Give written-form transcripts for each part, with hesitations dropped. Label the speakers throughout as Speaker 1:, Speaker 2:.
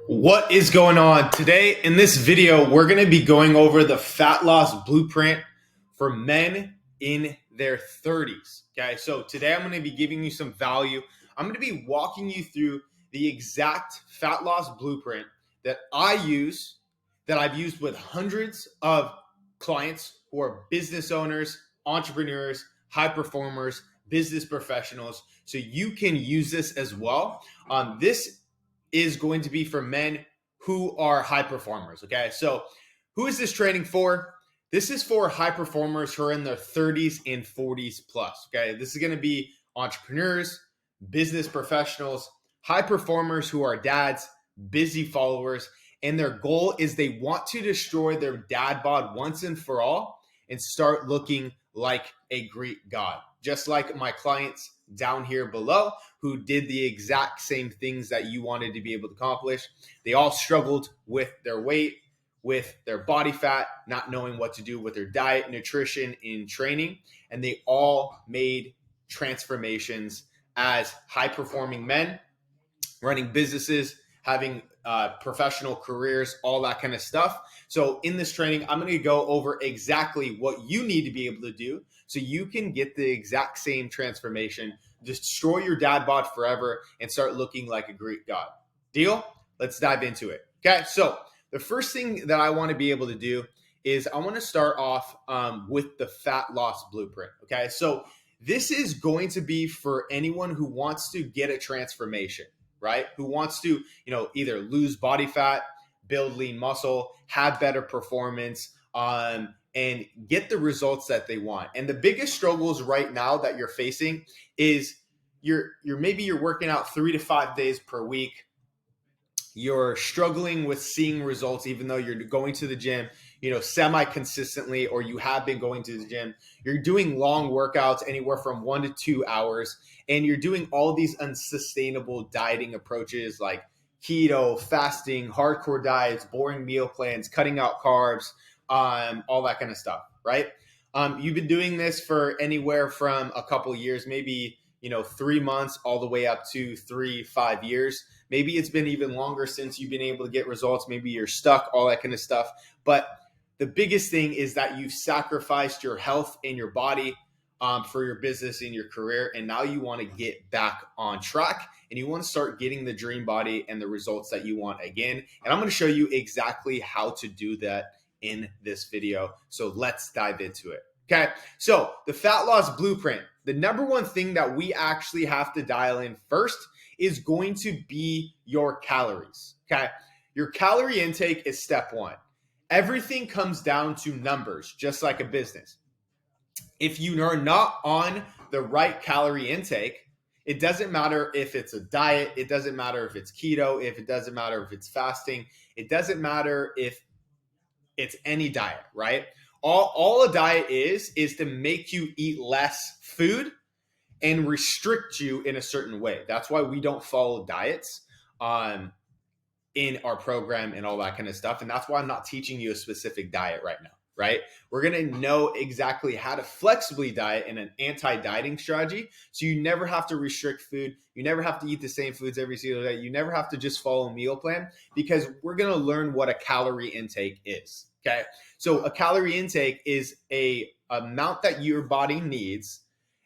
Speaker 1: What is going on? Today in this video, we're going to be going over the fat loss blueprint for men in their 30s. Okay, so today I'm going to be giving you some value. I'm going to be walking you through the exact fat loss blueprint that I use, that I've used with hundreds of clients who are business owners, entrepreneurs, high performers, business professionals. So you can use this as well. This is going to be for men who are high performers. Okay, so who is this training for? This is for high performers who are in their 30s and 40s plus. Okay, this is going to be entrepreneurs, business professionals, high performers who are dads, busy followers, and their goal is they want to destroy their dad bod once and for all and start looking like a Greek god, just like my clients down here below who did the exact same things that you wanted to be able to accomplish. They all struggled with their weight, with their body fat, not knowing what to do with their diet, nutrition, and training. And they all made transformations as high performing men, running businesses, having professional careers, all that kind of stuff. So in this training, I'm going to go over exactly what you need to be able to do so you can get the exact same transformation, destroy your dad bod forever, and start looking like a Greek god. Deal? Let's dive into it. Okay, so the first thing that I want to be able to do is I want to start off with the fat loss blueprint. Okay, so this is going to be for anyone who wants to get a transformation, right? Who wants to, either lose body fat, build lean muscle, have better performance, and get the results that they want. And the biggest struggles right now that you're facing is you're working out 3 to 5 days per week. You're struggling with seeing results, even though you're going to the gym, semi-consistently, or you have been going to the gym. You're doing long workouts, anywhere from 1 to 2 hours, and you're doing all these unsustainable dieting approaches like keto, fasting, hardcore diets, boring meal plans, cutting out carbs, all that kind of stuff, right? You've been doing this for anywhere from a couple years, maybe 3 months, all the way up to 3-5 years. Maybe it's been even longer since you've been able to get results. Maybe you're stuck, all that kind of stuff. But the biggest thing is that you've sacrificed your health and your body for your business and your career. And now you want to get back on track and you want to start getting the dream body and the results that you want again. And I'm going to show you exactly how to do that in this video. So let's dive into it. Okay, so the fat loss blueprint, the number one thing that we actually have to dial in first is going to be your calories. Okay, your calorie intake is step one. Everything comes down to numbers, just like a business. If you are not on the right calorie intake, it doesn't matter if it's a diet, it doesn't matter if it's keto, it doesn't matter if it's fasting, it doesn't matter if it's any diet, right? All a diet is to make you eat less food and restrict you in a certain way. That's why we don't follow diets in our program and all that kind of stuff. And that's why I'm not teaching you a specific diet right now, right? We're going to know exactly how to flexibly diet in an anti-dieting strategy. So you never have to restrict food. You never have to eat the same foods every single day. You never have to just follow a meal plan, because we're going to learn what a calorie intake is. Okay. So a calorie intake is a amount that your body needs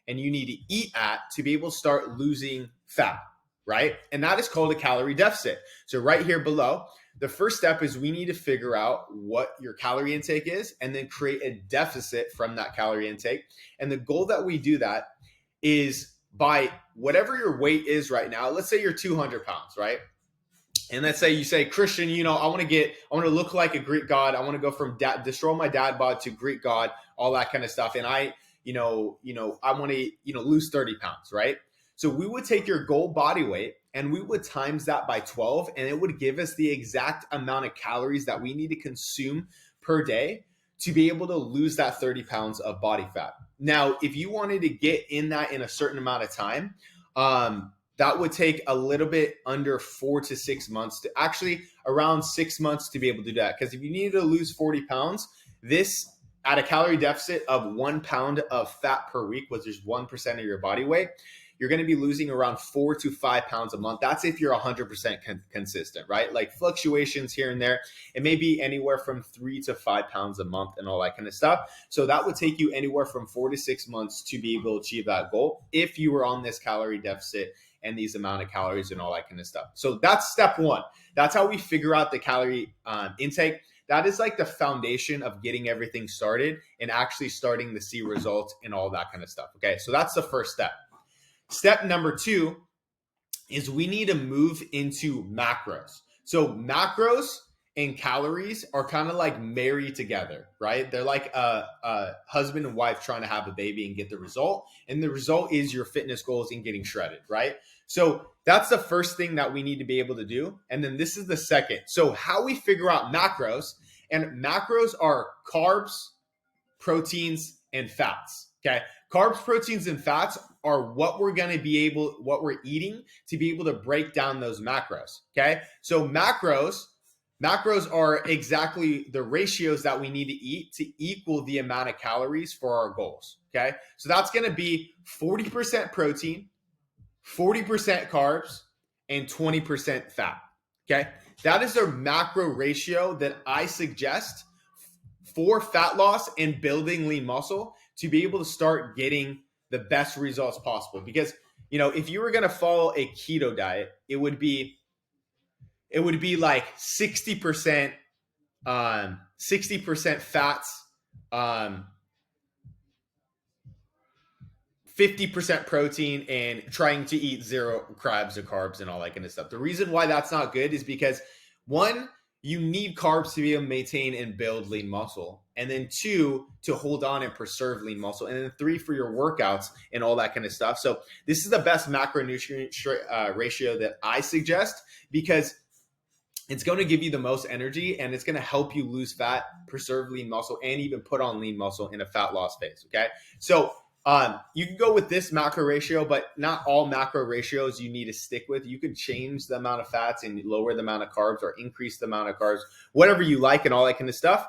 Speaker 1: and you need to eat at to be able to start losing fat, right? And that is called a calorie deficit. So right here below, the first step is we need to figure out what your calorie intake is and then create a deficit from that calorie intake. And the goal that we do that is by whatever your weight is right now. Let's say you're 200 pounds, right? And let's say you say, Christian, I want to look like a Greek god. I want to go from destroy my dad bod to Greek god, all that kind of stuff. And I want to, lose 30 pounds, right? So we would take your goal body weight and we would times that by 12, and it would give us the exact amount of calories that we need to consume per day to be able to lose that 30 pounds of body fat. Now, if you wanted to get in that in a certain amount of time, that would take a little bit under 4 to 6 months, to actually around 6 months to be able to do that. Because if you needed to lose 40 pounds, this at a calorie deficit of 1 pound of fat per week, which is 1% of your body weight, you're going to be losing around 4 to 5 pounds a month. That's if you're 100% consistent, right? Like fluctuations here and there. It may be anywhere from 3 to 5 pounds a month and all that kind of stuff. So that would take you anywhere from 4 to 6 months to be able to achieve that goal if you were on this calorie deficit and these amount of calories and all that kind of stuff. So that's step one. That's how we figure out the calorie intake. That is like the foundation of getting everything started and actually starting to see results and all that kind of stuff. Okay, so that's the first step. Step number two is we need to move into macros. So macros and calories are kind of like married together, right? They're like a husband and wife trying to have a baby and get the result. And the result is your fitness goals and getting shredded, right? So that's the first thing that we need to be able to do. And then this is the second. So how we figure out macros, and macros are carbs, proteins, and fats, okay? Carbs, proteins, and fats are what we're eating to be able to break down those macros, okay? So macros are exactly the ratios that we need to eat to equal the amount of calories for our goals, okay? So that's gonna be 40% protein, 40% carbs, and 20% fat, okay? That is our macro ratio that I suggest for fat loss and building lean muscle to be able to start getting the best results possible. Because, if you were going to follow a keto diet, it would be like 60% fats, 50% protein, and trying to eat zero carbs or carbs and all that kind of stuff. The reason why that's not good is because, one, you need carbs to be able to maintain and build lean muscle. And then two, to hold on and preserve lean muscle. And then three, for your workouts and all that kind of stuff. So this is the best macronutrient ratio that I suggest, because it's going to give you the most energy and it's going to help you lose fat, preserve lean muscle, and even put on lean muscle in a fat loss phase. Okay. So you can go with this macro ratio, but not all macro ratios you need to stick with. You could change the amount of fats and lower the amount of carbs or increase the amount of carbs, whatever you like and all that kind of stuff.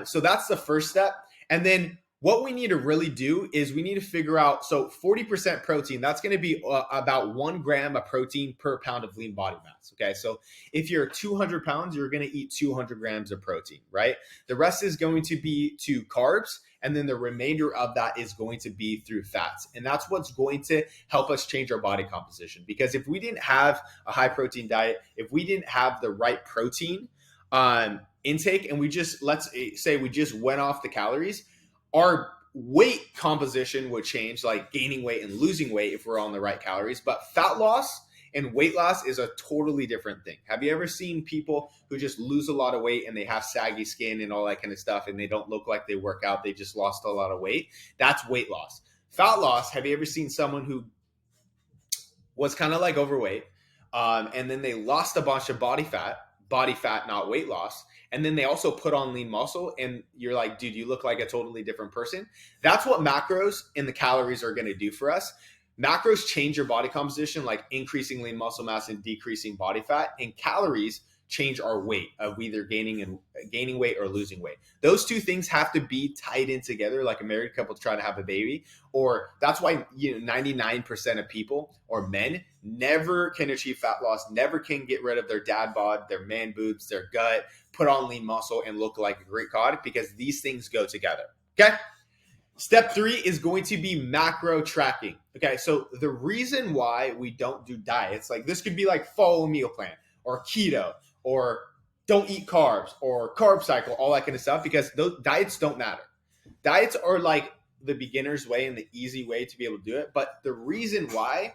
Speaker 1: So that's the first step. And then what we need to really do is we need to figure out, so 40% protein, that's going to be about 1 gram of protein per pound of lean body mass. Okay. So if you're 200 pounds, you're going to eat 200 grams of protein, right? The rest is going to be to carbs. And then the remainder of that is going to be through fats. And that's what's going to help us change our body composition. Because if we didn't have a high protein diet, if we didn't have the right protein intake, and let's say we just went off the calories, our weight composition would change, like gaining weight and losing weight if we're on the right calories. But fat loss and weight loss is a totally different thing. Have you ever seen people who just lose a lot of weight and they have saggy skin and all that kind of stuff and they don't look like they work out, they just lost a lot of weight? That's weight loss. Fat loss, have you ever seen someone who was kind of like overweight and then they lost a bunch of body fat, not weight loss, and then they also put on lean muscle, and you're like, dude, you look like a totally different person? That's what macros and the calories are going to do for us. Macros change your body composition, like increasing lean muscle mass and decreasing body fat, and calories change our weight of either gaining weight or losing weight. Those two things have to be tied in together, like a married couple trying to have a baby. Or that's why 99% of people or men never can achieve fat loss, never can get rid of their dad bod, their man boobs, their gut, put on lean muscle, and look like a Greek God, because these things go together. Okay. Step 3 is going to be macro tracking. Okay, so the reason why we don't do diets, like this could be like follow a meal plan or keto or don't eat carbs or carb cycle, all that kind of stuff, because those diets don't matter. Diets are like the beginner's way and the easy way to be able to do it. But the reason why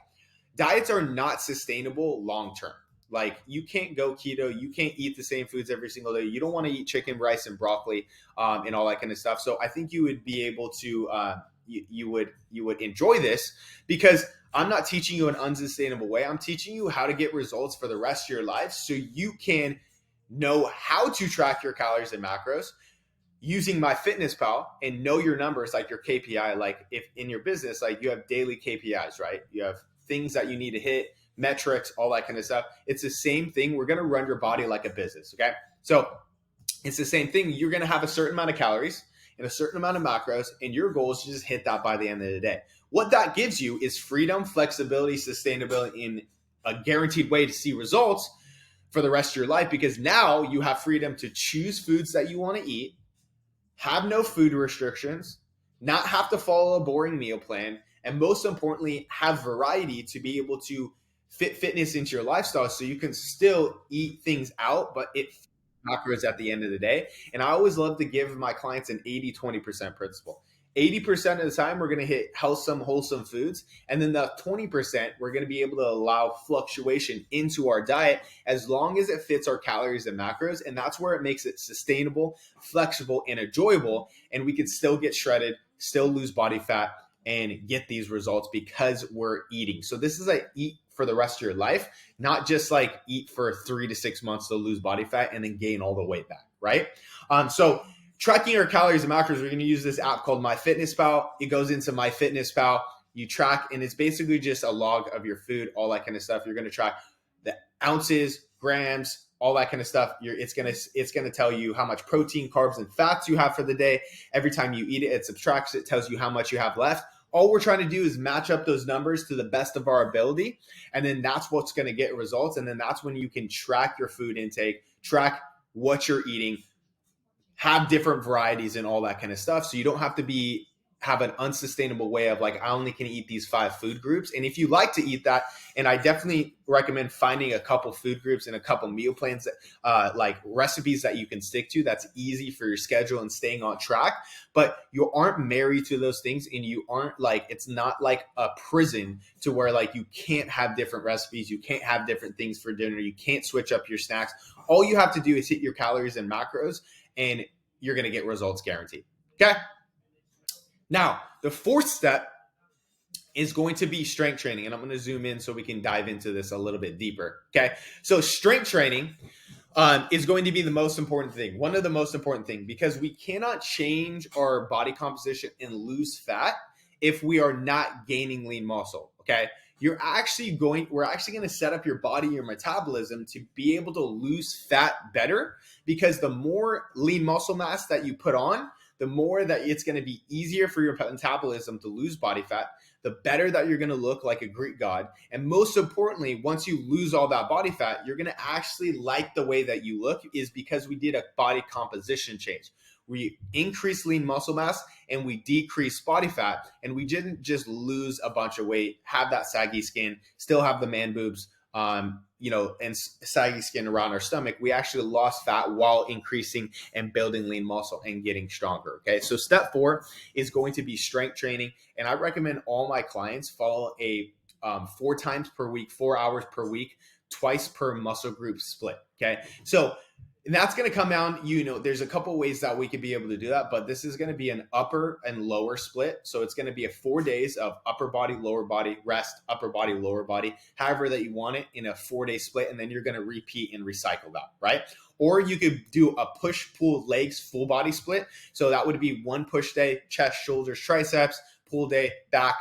Speaker 1: diets are not sustainable long-term. Like you can't go keto, you can't eat the same foods every single day. You don't want to eat chicken, rice, and broccoli and all that kind of stuff. So I think you would be able to, you would enjoy this, because I'm not teaching you an unsustainable way. I'm teaching you how to get results for the rest of your life so you can know how to track your calories and macros using MyFitnessPal and know your numbers, like your KPI. Like if in your business, like you have daily KPIs, right? You have things that you need to hit, metrics, all that kind of stuff. It's the same thing. We're going to run your body like a business. Okay. So it's the same thing. You're going to have a certain amount of calories and a certain amount of macros, and your goal is to just hit that by the end of the day. What that gives you is freedom, flexibility, sustainability in a guaranteed way to see results for the rest of your life, because now you have freedom to choose foods that you want to eat, have no food restrictions, not have to follow a boring meal plan, and most importantly, have variety to be able to fit fitness into your lifestyle so you can still eat things out, but it macros at the end of the day. And I always love to give my clients an 80-20% principle. 80% of the time, we're going to hit wholesome foods. And then the 20%, we're going to be able to allow fluctuation into our diet as long as it fits our calories and macros. And that's where it makes it sustainable, flexible, and enjoyable. And we can still get shredded, still lose body fat, and get these results because we're eating. So this is like eat for the rest of your life, not just like eat for 3 to 6 months to lose body fat and then gain all the weight back, right? So tracking your calories and macros, we're going to use this app called MyFitnessPal. It goes into MyFitnessPal. You track, and it's basically just a log of your food, all that kind of stuff. You're going to track the ounces, grams, all that kind of stuff. It's going to tell you how much protein, carbs, and fats you have for the day. Every time you eat it, it subtracts it, tells you how much you have left. All we're trying to do is match up those numbers to the best of our ability. And then that's what's going to get results. And then that's when you can track your food intake, track what you're eating, have different varieties and all that kind of stuff. So you don't have to have an unsustainable way of like, I only can eat these 5 food groups. And if you like to eat that, and I definitely recommend finding a couple food groups and a couple meal plans that like recipes that you can stick to, that's easy for your schedule and staying on track. But you aren't married to those things, and you aren't like, it's not like a prison to where like you can't have different recipes, you can't have different things for dinner, you can't switch up your snacks. All you have to do is hit your calories and macros, and you're going to get results guaranteed. Okay. Now, the fourth step is going to be strength training. And I'm going to zoom in so we can dive into this a little bit deeper. Okay. So strength training is going to be the most important thing. One of the most important things, because we cannot change our body composition and lose fat if we are not gaining lean muscle. Okay. We're actually going to set up your body, your metabolism to be able to lose fat better, because the more lean muscle mass that you put on, the more that it's going to be easier for your metabolism to lose body fat, the better that you're going to look like a Greek god. And most importantly, once you lose all that body fat, you're going to actually like the way that you look, is because we did a body composition change. We increased lean muscle mass and we decreased body fat, and we didn't just lose a bunch of weight, have that saggy skin, still have the man boobs, and saggy skin around our stomach. We actually lost fat while increasing and building lean muscle and getting stronger. Okay. So step 4 is going to be strength training. And I recommend all my clients follow a 4 times per week, 4 hours per week, twice per muscle group split. Okay. So, and that's going to come down, there's a couple ways that we could be able to do that, but this is going to be an upper and lower split. So it's going to be 4 days of upper body, lower body, rest, upper body, lower body, however that you want it, in a 4-day split. And then you're going to repeat and recycle that, right? Or you could do a push, pull, legs, full body split. So that would be 1 push day, chest, shoulders, triceps, pull day, back,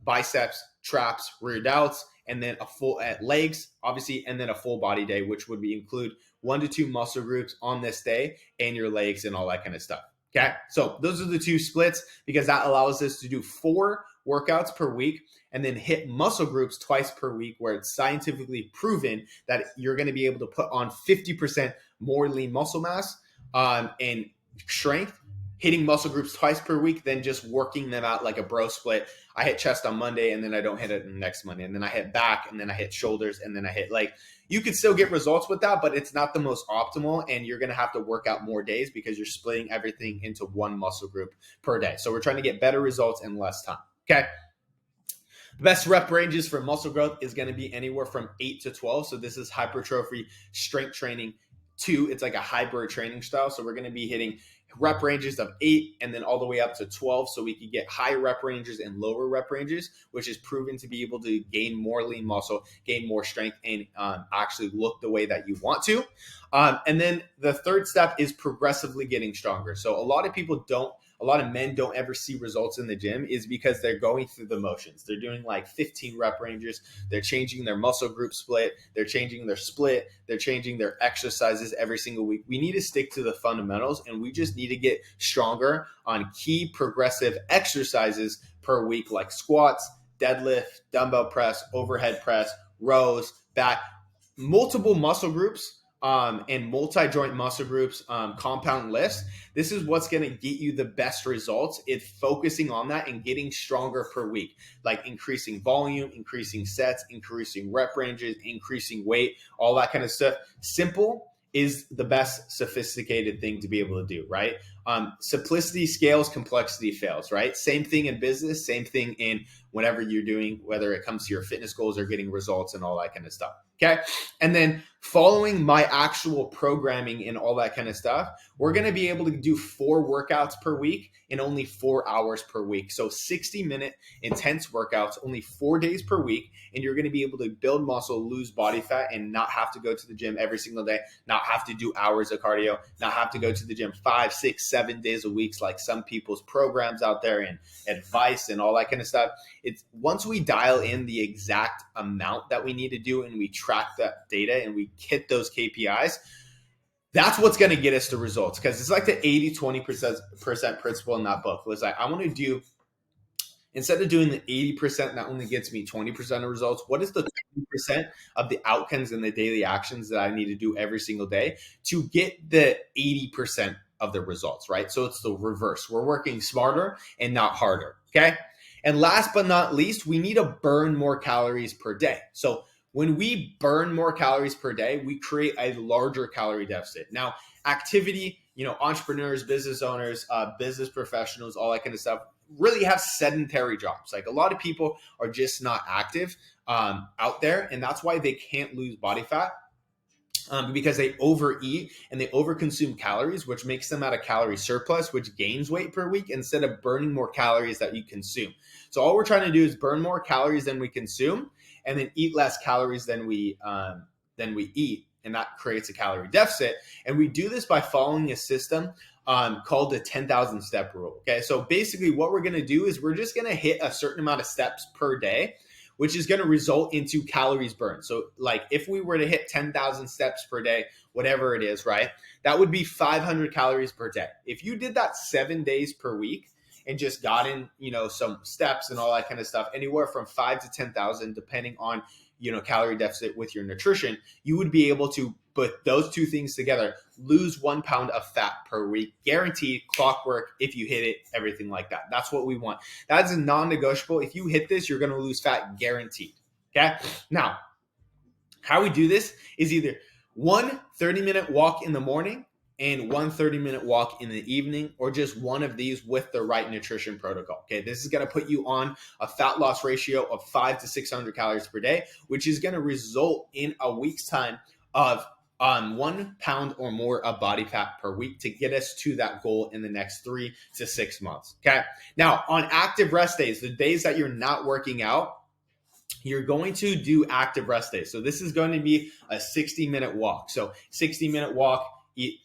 Speaker 1: biceps, traps, rear delts, and then a full legs, obviously, and then a full body day, which would include 1 to 2 muscle groups on this day and your legs and all that kind of stuff. Okay. So those are the 2 splits, because that allows us to do 4 workouts per week and then hit muscle groups twice per week, where it's scientifically proven that you're going to be able to put on 50% more lean muscle mass and strength, hitting muscle groups twice per week, than just working them out like a bro split. I hit chest on Monday and then I don't hit it the next Monday. And then I hit back and then I hit shoulders and then I hit leg. You could still get results with that, but it's not the most optimal. And you're going to have to work out more days because you're splitting everything into 1 muscle group per day. So we're trying to get better results in less time. Okay. The best rep ranges for muscle growth is going to be anywhere from 8 to 12. So this is hypertrophy strength training 2. It's like a hybrid training style. So we're going to be hitting rep ranges of 8 and then all the way up to 12. So we can get high rep ranges and lower rep ranges, which is proven to be able to gain more lean muscle, gain more strength, and actually look the way that you want to. And then the third step is progressively getting stronger. So a lot of people don't a lot of men don't ever see results in the gym is because they're going through the motions. They're doing like 15 rep ranges. They're changing their muscle group split. They're changing their split. They're changing their exercises every single week. We need to stick to the fundamentals, and we just need to get stronger on key progressive exercises per week, like squats, deadlift, dumbbell press, overhead press, rows, back, multiple muscle groups and multi-joint muscle groups, compound lifts. This is what's going to get you the best results. It's focusing on that and getting stronger per week, like increasing volume, increasing sets, increasing rep ranges, increasing weight, all that kind of stuff. Simple is the best sophisticated thing to be able to do, right? Simplicity scales, complexity fails, right? Same thing in business, same thing in whatever you're doing, whether it comes to your fitness goals or getting results and all that kind of stuff. Okay. And then following my actual programming and all that kind of stuff, we're going to be able to do 4 workouts per week in only 4 hours per week. So 60-minute intense workouts, only 4 days per week. And you're going to be able to build muscle, lose body fat, and not have to go to the gym every single day, not have to do hours of cardio, not have to go to the gym 5, 6, 7 days a week, like some people's programs out there and advice and all that kind of stuff. It's once we dial in the exact amount that we need to do and we track that data and we hit those KPIs, that's what's going to get us the results. Because it's like the 80-20% principle in that book. It's like, I want to do, instead of doing the 80% that only gets me 20% of results, what is the 20% of the outcomes and the daily actions that I need to do every single day to get the 80% of the results, right? So it's the reverse. We're working smarter and not harder, okay? And last but not least, we need to burn more calories per day. So when we burn more calories per day, we create a larger calorie deficit. Now, activity, entrepreneurs, business owners, business professionals, all that kind of stuff, really have sedentary jobs. Like a lot of people are just not active out there, and that's why they can't lose body fat. Because they overeat and they overconsume calories, which makes them at a calorie surplus, which gains weight per week instead of burning more calories that you consume. So all we're trying to do is burn more calories than we consume, and then eat less calories than we eat, and that creates a calorie deficit. And we do this by following a system called the 10,000 step rule. Okay, so basically what we're going to do is we're just going to hit a certain amount of steps per day, which is going to result into calories burned. So like if we were to hit 10,000 steps per day, whatever it is, right? That would be 500 calories per day. If you did that 7 days per week and just got in, some steps and all that kind of stuff, anywhere from 5 to 10,000, depending on, calorie deficit with your nutrition, you would be able to put those two things together, lose 1 pound of fat per week, guaranteed, clockwork, if you hit it, everything like that. That's what we want. That's a non-negotiable. If you hit this, you're going to lose fat guaranteed. Okay. Now, how we do this is either 1 30-minute walk in the morning and 1 30-minute walk in the evening, or just one of these with the right nutrition protocol. Okay, this is going to put you on a fat loss ratio of 500 to 600 calories per day, which is going to result in a week's time of 1 pound or more of body fat per week to get us to that goal in the next 3 to 6 months. Okay, now on active rest days, the days that you're not working out, you're going to do active rest days. So this is going to be a 60-minute walk. So 60-minute walk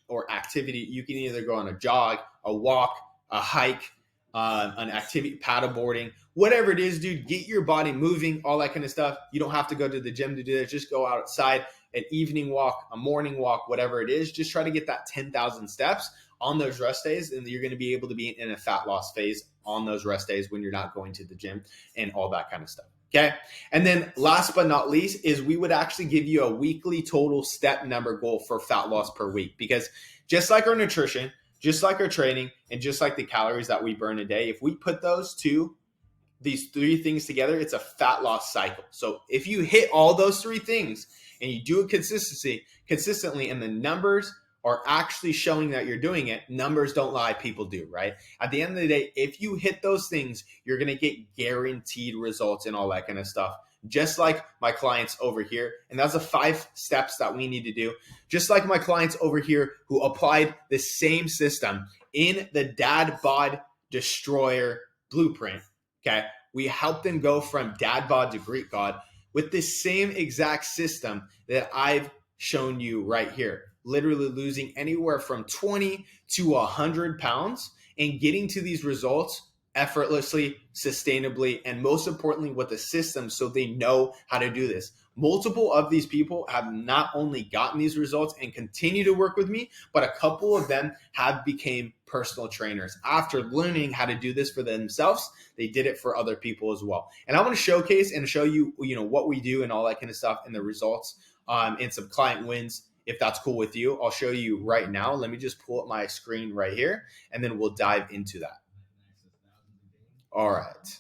Speaker 1: or activity, you can either go on a jog, a walk, a hike, an activity, paddleboarding, whatever it is, dude, get your body moving, all that kind of stuff. You don't have to go to the gym to do that. Just go outside, an evening walk, a morning walk, whatever it is. Just try to get that 10,000 steps on those rest days, and you're going to be able to be in a fat loss phase on those rest days when you're not going to the gym and all that kind of stuff. Okay. And then last but not least is we would actually give you a weekly total step number goal for fat loss per week, because just like our nutrition, just like our training, and just like the calories that we burn a day, if we put these 3 things together, it's a fat loss cycle. So if you hit all those 3 things and you do it consistently, and the numbers are actually showing that you're doing it, numbers don't lie, people do, right? At the end of the day, if you hit those things, you're going to get guaranteed results and all that kind of stuff. Just like my clients over here. And that's the 5 steps that we need to do. Just like my clients over here who applied the same system in the Dad Bod Destroyer blueprint. Okay. We helped them go from Dad Bod to Greek God with the same exact system that I've shown you right here. Literally losing anywhere from 20 to 100 pounds and getting to these results effortlessly, sustainably, and most importantly with the system so they know how to do this. Multiple of these people have not only gotten these results and continue to work with me, but a couple of them have become personal trainers. After learning how to do this for themselves, they did it for other people as well. And I want to showcase and show you, what we do and all that kind of stuff and the results and some client wins. If that's cool with you, I'll show you right now. Let me just pull up my screen right here and then we'll dive into that. All right.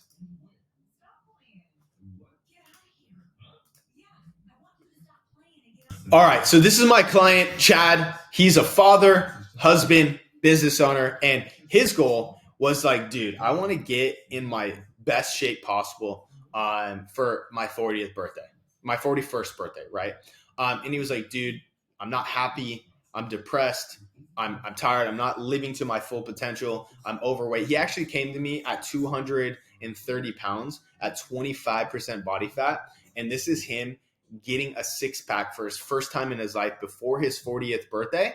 Speaker 1: All right, so this is my client, Chad. He's a father, husband, business owner, and his goal was like, dude, I want to get in my best shape possible for my 40th birthday, my 41st birthday, right? And he was like, dude, I'm not happy. I'm depressed. I'm tired. I'm not living to my full potential. I'm overweight. He actually came to me at 230 pounds at 25% body fat. And this is him getting a six-pack for his first time in his life before his 41st birthday.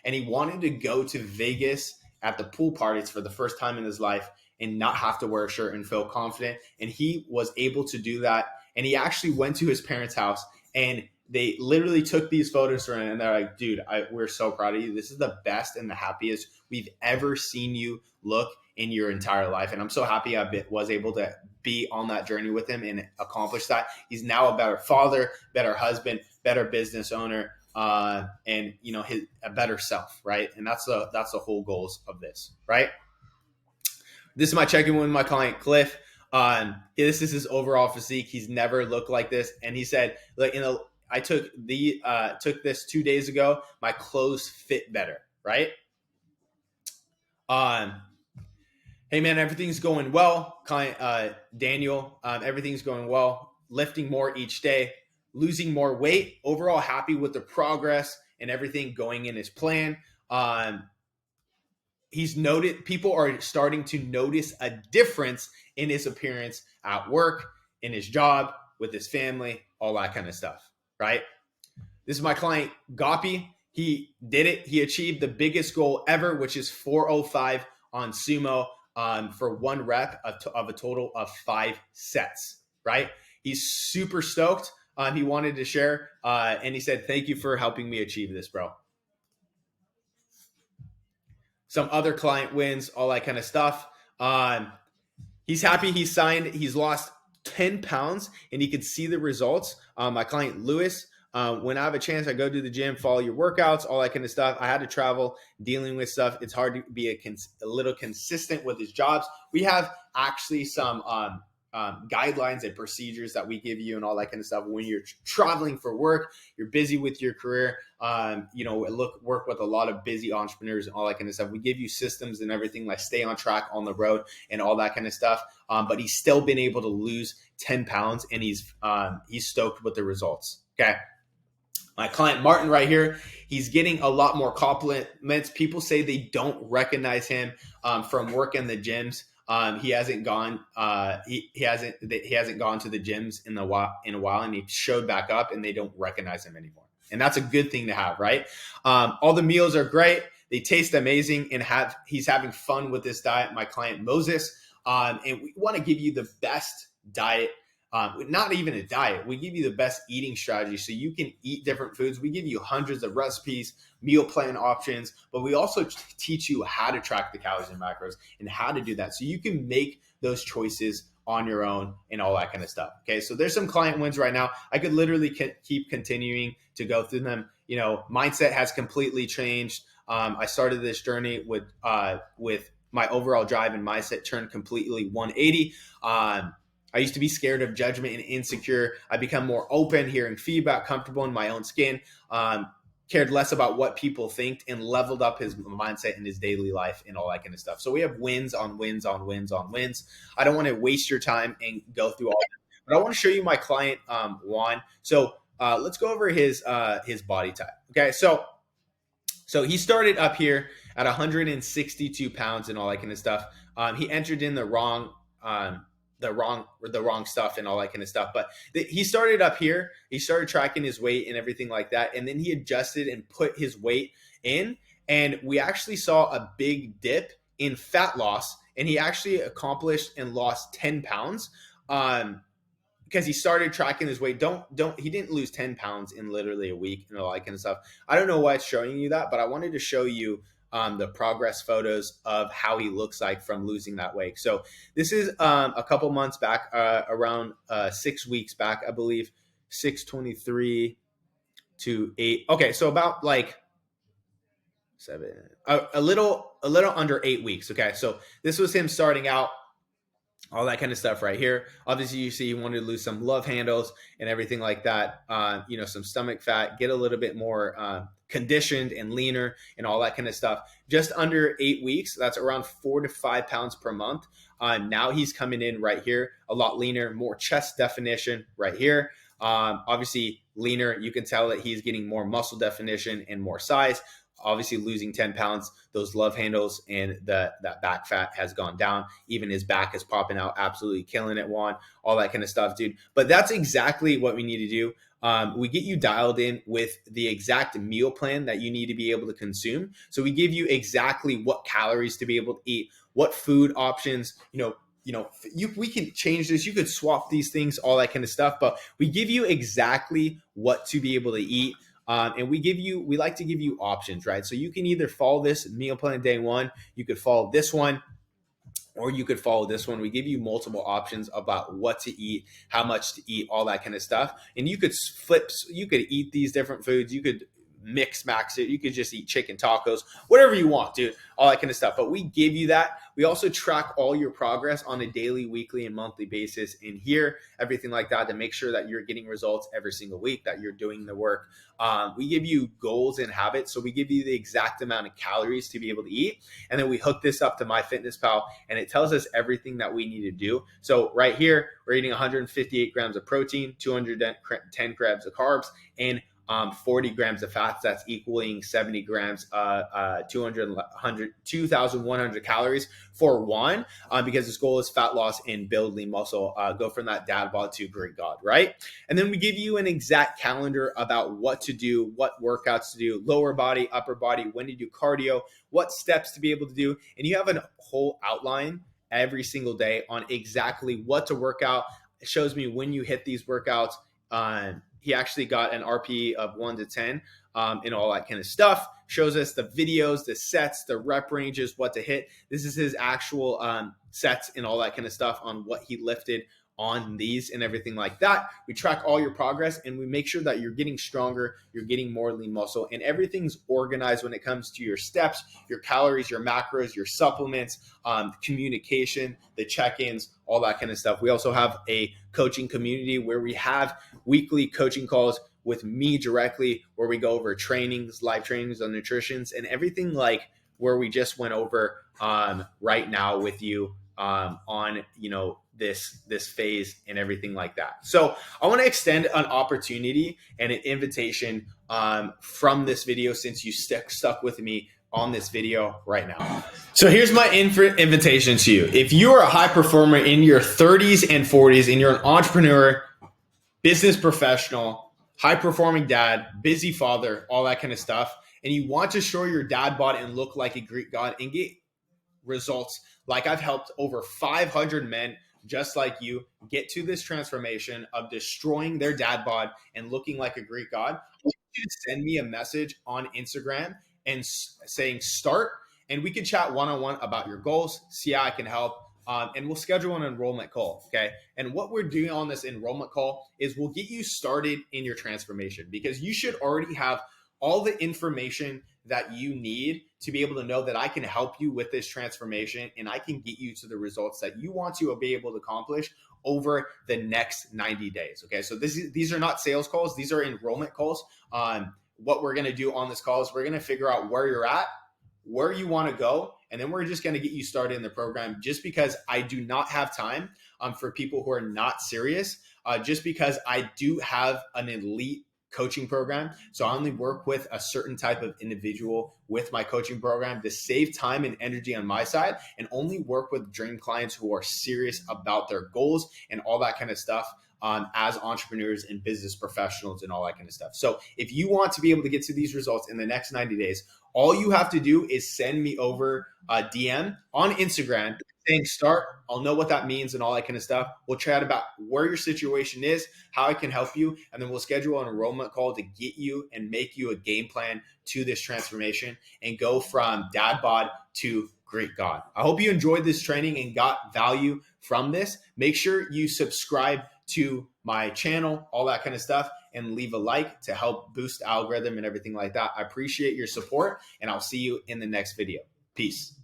Speaker 1: And he wanted to go to Vegas at the pool parties for the first time in his life and not have to wear a shirt and feel confident. And he was able to do that. And he actually went to his parents' house and they literally took these photos for him and they're like, dude, we're so proud of you. This is the best and the happiest we've ever seen you look in your entire life. And I'm so happy I was able to be on that journey with him and accomplish that. He's now a better father, better husband, better business owner, and a better self, right? And that's the whole goals of this, right? This is my check-in with my client, Cliff. This is his overall physique. He's never looked like this. And he said, like, I took this 2 days ago. My clothes fit better, right? Hey man, everything's going well. Client Daniel, everything's going well. Lifting more each day, losing more weight. Overall, happy with the progress and everything going in his plan. He's noted people are starting to notice a difference in his appearance at work, in his job, with his family, all that kind of stuff, right? This is my client, Guppy. He did it. He achieved the biggest goal ever, which is 405 on sumo for one rep of a total of 5 sets, right? He's super stoked. He wanted to share, and he said, thank you for helping me achieve this, bro. Some other client wins, all that kind of stuff. He's happy. He's signed. He's lost 10 pounds, and he can see the results. My client, Lewis, when I have a chance, I go to the gym, follow your workouts, all that kind of stuff. I had to travel, dealing with stuff. It's hard to be a little consistent with his jobs. We have actually some guidelines and procedures that we give you and all that kind of stuff. When you're traveling for work, you're busy with your career, work with a lot of busy entrepreneurs and all that kind of stuff. We give you systems and everything like stay on track on the road and all that kind of stuff. But he's still been able to lose 10 pounds and he's stoked with the results. Okay. My client Martin right here, he's getting a lot more compliments. People say they don't recognize him from work in the gyms. He hasn't gone. He hasn't gone to the gyms in a while, and he showed back up, and they don't recognize him anymore. And that's a good thing to have, right? All the meals are great. They taste amazing, and he's having fun with this diet. My client Moses, and we want to give you the best diet. Not even a diet. We give you the best eating strategy so you can eat different foods. We give you hundreds of recipes, meal plan options, but we also teach you how to track the calories and macros and how to do that so you can make those choices on your own and all that kind of stuff. Okay, so there's some client wins right now. I could literally keep continuing to go through them. Mindset has completely changed. I started this journey with my overall drive and mindset turned completely 180. I used to be scared of judgment and insecure. I become more open, hearing feedback, comfortable in my own skin, cared less about what people think, and leveled up his mindset in his daily life and all that kind of stuff. So we have wins on wins on wins on wins. I don't want to waste your time and go through all that, but I want to show you my client, Juan. So let's go over his body type. Okay, so he started up here at 162 pounds and all that kind of stuff. He entered in the wrong stuff and all that kind of stuff. But he started up here. He started tracking his weight and everything like that. And then he adjusted and put his weight in. And we actually saw a big dip in fat loss, and he actually accomplished and lost 10 pounds. Because he started tracking his weight. He didn't lose 10 pounds in literally a week and all that kind of stuff. I don't know why it's showing you that, but I wanted to show you the progress photos of how he looks like from losing that weight. So this is a couple months back, around 6 weeks back, I believe, 623 to 8. Okay, so about like a little under 8 weeks. Okay, so this was him starting out, all that kind of stuff right here. Obviously, you see he wanted to lose some love handles and everything like that. Some stomach fat, get a little bit more conditioned and leaner and all that kind of stuff. Just under 8 weeks, that's around 4 to 5 pounds per month. Now he's coming in right here, a lot leaner, more chest definition right here. Obviously leaner, you can tell that he's getting more muscle definition and more size. Obviously losing 10 pounds, those love handles and that back fat has gone down. Even his back is popping out, absolutely killing it, Juan, all that kind of stuff, dude. But that's exactly what we need to do. We get you dialed in with the exact meal plan that you need to be able to consume. So we give you exactly what calories to be able to eat, what food options, we can change this. You could swap these things, all that kind of stuff, but we give you exactly what to be able to eat. And we like to give you options, right? So you can either follow this meal plan day one, you could follow this one, or you could follow this one. We give you multiple options about what to eat, how much to eat, all that kind of stuff. And you could you could eat these different foods. You could max it. You could just eat chicken tacos, whatever you want, dude, all that kind of stuff. But we give you that. We also track all your progress on a daily, weekly, and monthly basis in here, everything like that, to make sure that you're getting results every single week, that you're doing the work. We give you goals and habits. So we give you the exact amount of calories to be able to eat. And then we hook this up to MyFitnessPal, and it tells us everything that we need to do. So right here, we're eating 158 grams of protein, 210 grams of carbs, and 40 grams of fats. That's equaling 70 grams, 2,100 calories for Juan, because his goal is fat loss and build lean muscle, go from that dad bod to Greek God, right? And then we give you an exact calendar about what to do, what workouts to do, lower body, upper body, when to do cardio, what steps to be able to do. And you have a whole outline every single day on exactly what to work out. It shows me when you hit these workouts. He actually got an RPE of 1 to 10 and all that kind of stuff. Shows us the videos, the sets, the rep ranges, what to hit. This is his actual sets and all that kind of stuff on what he lifted on these and everything like that. We track all your progress, and we make sure that you're getting stronger, you're getting more lean muscle, and everything's organized when it comes to your steps, your calories, your macros, your supplements, communication, the check-ins, all that kind of stuff. We also have a coaching community where we have weekly coaching calls with me directly, where we go over trainings, live trainings on nutritions, and everything like where we just went over right now with you on this phase and everything like that. So I want to extend an opportunity and an invitation from this video, since you stuck with me on this video right now. So here's my invitation to you. If you are a high performer in your 30s and 40s, and you're an entrepreneur, business professional, high performing dad, busy father, all that kind of stuff, and you want to show your dad bod and look like a Greek god and get results like I've helped over 500 men just like you get to this transformation of destroying their dad bod and looking like a Greek god, I want you to send me a message on Instagram and saying start, and we can chat one-on-one about your goals, see how I can help, and we'll schedule an enrollment call, okay? And what we're doing on this enrollment call is we'll get you started in your transformation, because you should already have all the information that you need to be able to know that I can help you with this transformation, and I can get you to the results that you want to be able to accomplish over the next 90 days. Okay, so these are not sales calls. These are enrollment calls. What we're going to do on this call is we're going to figure out where you're at, where you want to go, and then we're just going to get you started in the program, just because I do not have time for people who are not serious, just because I do have an elite coaching program. So I only work with a certain type of individual with my coaching program to save time and energy on my side, and only work with dream clients who are serious about their goals and all that kind of stuff. as entrepreneurs and business professionals and all that kind of stuff. So if you want to be able to get to these results in the next 90 days, all you have to do is send me over a DM on Instagram saying start. I'll know what that means and all that kind of stuff. We'll chat about where your situation is, how I can help you, and then we'll schedule an enrollment call to get you and make you a game plan to this transformation and go from dad bod to Greek God. I hope you enjoyed this training and got value from this. Make sure you subscribe to my channel, all that kind of stuff, and leave a like to help boost the algorithm and everything like that. I appreciate your support, and I'll see you in the next video. Peace.